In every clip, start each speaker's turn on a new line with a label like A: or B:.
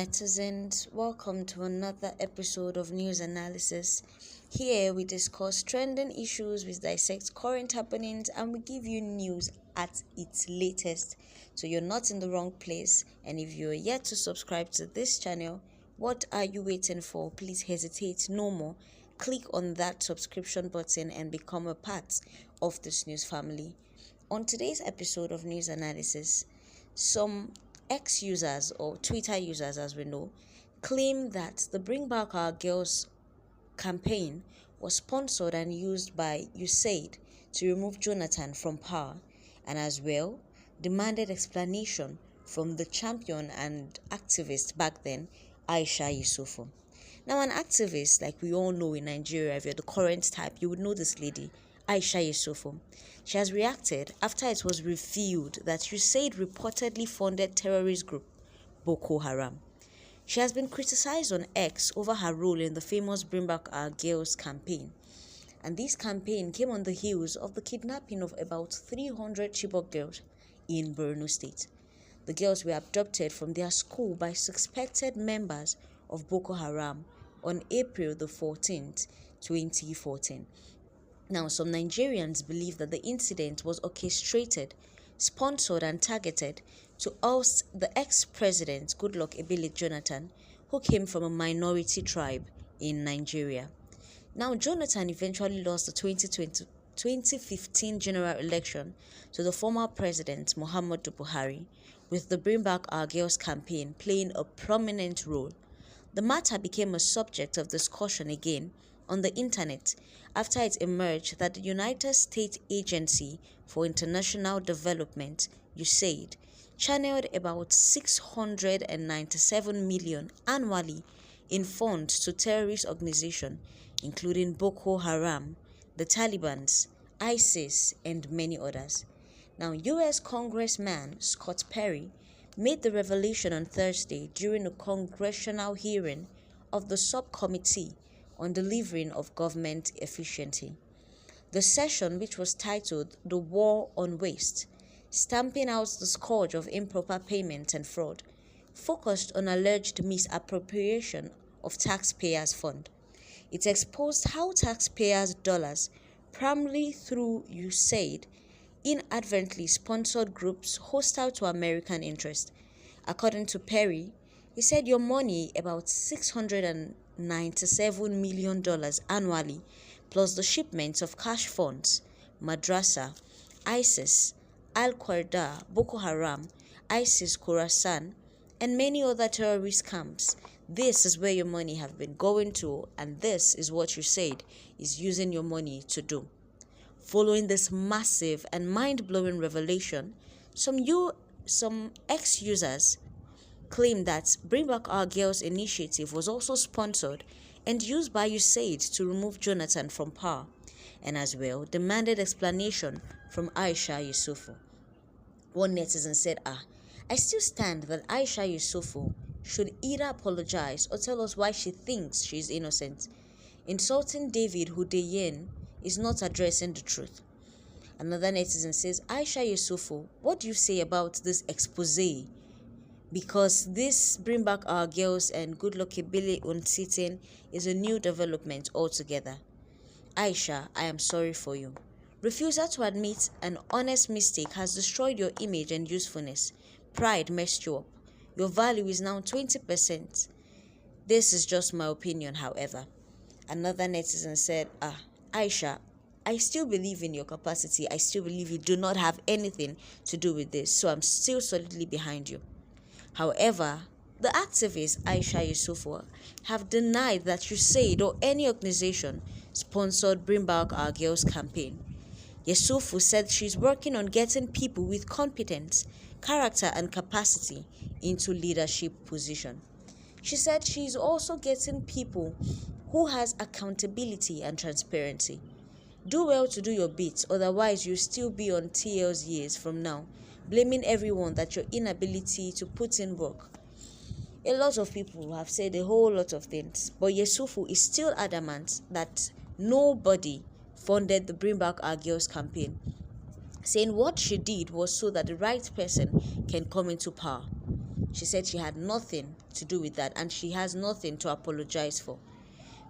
A: netizens, welcome to another episode of News Analysis. Here we discuss trending issues, we dissect current happenings, and we give you news at its latest. So you're not in the wrong place, and if you're yet to subscribe to this channel, what are you waiting for? Please hesitate no more. Click on that subscription button and become a part of this news family. On today's episode of News Analysis, some X users, or Twitter users as we know, claim that the Bring Back Our Girls campaign was sponsored and used by Usaid to remove Jonathan from power, and as well demanded explanation from the champion and activist back then, Aisha Yesufu. Now, an activist, like we all know in Nigeria, if you're the current type, you would know this lady, Aisha Yesufu. She has reacted after it was revealed that Usaid reportedly funded terrorist group Boko Haram. She has been criticized on X over her role in the famous Bring Back Our Girls campaign. And this campaign came on the heels of the kidnapping of about 300 Chibok girls in Borno State. The girls were abducted from their school by suspected members of Boko Haram on April the 14th, 2014. Now, some Nigerians believe that the incident was orchestrated, sponsored and targeted to oust the ex-president Goodluck Ebele Jonathan, who came from a minority tribe in Nigeria. Now, Jonathan eventually lost the 2015 general election to the former president Muhammadu Buhari, with the Bring Back Our Girls campaign playing a prominent role. The matter became a subject of discussion again on the internet after it emerged that the United States Agency for International Development, USAID, channeled about $697 million annually in funds to terrorist organizations, including Boko Haram, the Taliban, ISIS, and many others. Now, U.S. Congressman Scott Perry made the revelation on Thursday during a congressional hearing of the subcommittee on delivering of government efficiency. The session, which was titled The War on Waste, Stamping Out the Scourge of Improper Payment and Fraud, focused on alleged misappropriation of taxpayers' funds. It exposed how taxpayers' dollars, primarily through USAID, inadvertently sponsored groups hostile to American interests. According to Perry, he said your money, about $697 million annually, plus the shipments of cash funds, Madrasa, ISIS, Al-Qaeda, Boko Haram, ISIS Khorasan, and many other terrorist camps. This is where your money have been going to, and this is what you said is using your money to do. Following this massive and mind-blowing revelation, some ex-users claimed that Bring Back Our Girls initiative was also sponsored and used by USAID to remove Jonathan from power, and as well demanded explanation from Aisha Yesufu. One netizen said, I still stand that Aisha Yesufu should either apologize or tell us why she thinks she is innocent. Insulting David Hudeyen is not addressing the truth. Another netizen says, Aisha Yesufu, what do you say about this expose? Because this Bring Back Our Girls and Goodluck Ebele unsitting is a new development altogether. Aisha, I am sorry for you. Refusal to admit an honest mistake has destroyed your image and usefulness. Pride messed you up. Your value is now 20%. This is just my opinion, however. Another netizen said, Aisha, I still believe in your capacity. I still believe you do not have anything to do with this, so I'm still solidly behind you. However, the activist Aisha Yesufu have denied that USAID or any organization sponsored Bring Back Our Girls campaign. Yesufu said she's working on getting people with competence, character, and capacity into leadership position. She said she's also getting people who has accountability and transparency. Do well to do your bit, otherwise you'll still be on TL's years from now, blaming everyone that your inability to put in work. A lot of people have said a whole lot of things, but Yesufu is still adamant that nobody funded the Bring Back Our Girls campaign, saying what she did was so that the right person can come into power. She said she had nothing to do with that and she has nothing to apologize for.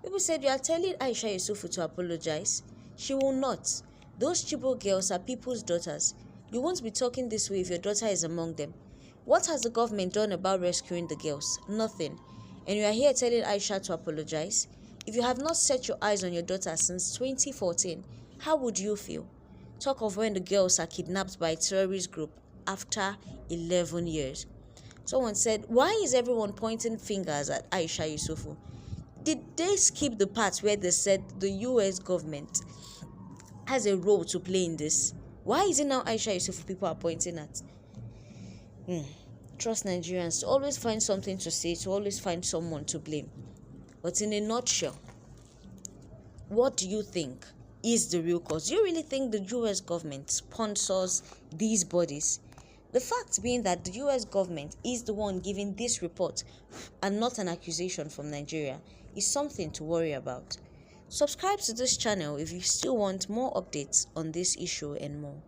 A: People said, you are telling Aisha Yesufu to apologize? She will not. Those Chibok girls are people's daughters. You won't be talking this way if your daughter is among them. What has the government done about rescuing the girls? Nothing. And you are here telling Aisha to apologize? If you have not set your eyes on your daughter since 2014, how would you feel? Talk of when the girls are kidnapped by a terrorist group after 11 years. Someone said, why is everyone pointing fingers at Aisha Yesufu? Did they skip the part where they said the US government has a role to play in this? Why is it now Aisha Yesufu people are pointing at? Trust Nigerians to always find something to say, to always find someone to blame. But in a nutshell, what do you think is the real cause? Do you really think the US government sponsors these bodies? The fact being that the US government is the one giving this report and not an accusation from Nigeria is something to worry about. Subscribe to this channel if you still want more updates on this issue and more.